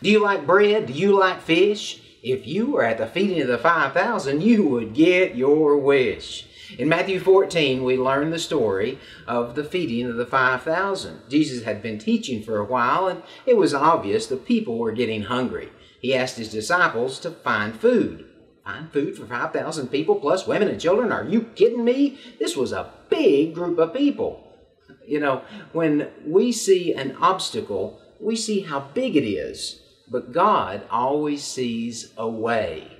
Do you like bread? Do you like fish? If you were at the feeding of the 5,000, you would get your wish. In Matthew 14, we learn the story of the feeding of the 5,000. Jesus had been teaching for a while, and it was obvious the people were getting hungry. He asked his disciples to find food. Find food for 5,000 people, plus women and children? Are you kidding me? This was a big group of people. You know, when we see an obstacle, we see how big it is. But God always sees a way.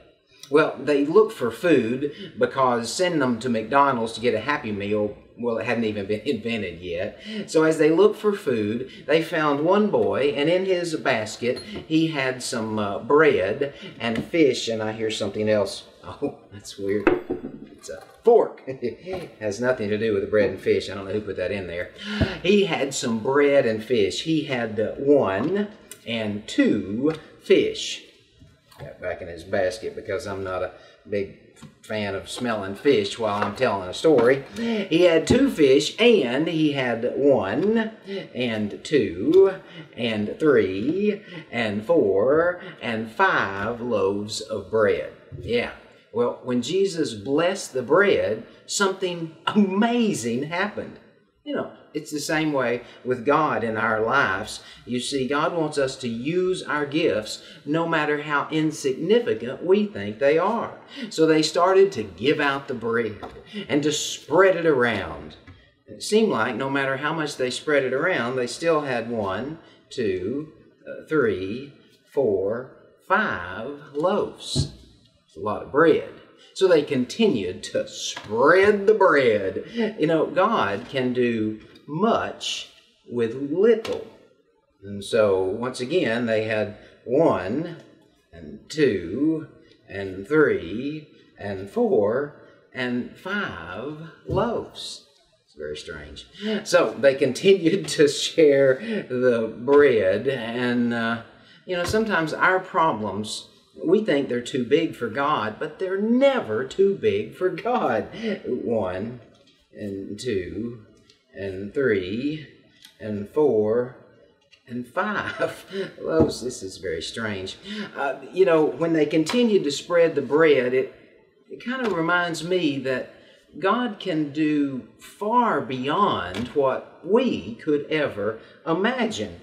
Well, they looked for food because sending them to McDonald's to get a Happy Meal, well, it hadn't even been invented yet. So as they looked for food, they found one boy, and in his basket, he had some bread and fish, and I hear something else. Oh, that's weird. It's a fork. It has nothing to do with the bread and fish. I don't know who put that in there. He had some bread and fish. He had 1 and 2 fish. Got back in his basket because I'm not a big fan of smelling fish while I'm telling a story. He had 2 fish, and he had 1 and 2 and 3 and 4 and 5 loaves of bread. Yeah. Well, when Jesus blessed the bread, something amazing happened. You know, it's the same way with God in our lives. You see, God wants us to use our gifts no matter how insignificant we think they are. So they started to give out the bread and to spread it around. It seemed like no matter how much they spread it around, they still had 1, 2, 3, 4, 5 loaves. It's a lot of bread. So they continued to spread the bread. You know, God can do much with little. And so, once again, they had 1 and 2 and 3 and 4 and 5 loaves. It's very strange. So they continued to share the bread. And, you know, sometimes our problems, we think they're too big for God, but they're never too big for God. 1 and 2 and 3 and 4 and 5 loaves. This is very strange. You know, when they continued to spread the bread, it kind of reminds me that God can do far beyond what we could ever imagine.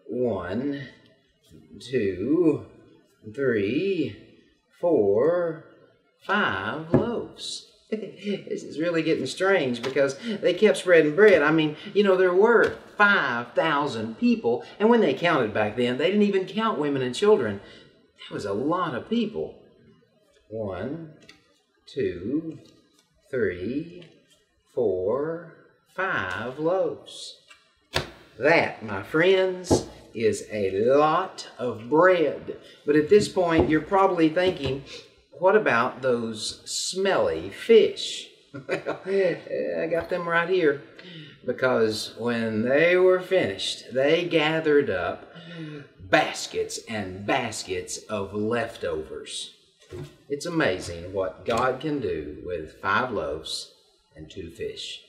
1, 2, 3, 4, 5 loaves. This is really getting strange because they kept spreading bread. I mean, you know, there were 5,000 people, and when they counted back then, they didn't even count women and children. That was a lot of people. 1, 2, 3, 4, 5 loaves. That, my friends, is a lot of bread. But at this point, you're probably thinking, what about those smelly fish? Well, I got them right here. Because when they were finished, they gathered up baskets and baskets of leftovers. It's amazing what God can do with 5 loaves and 2 fish.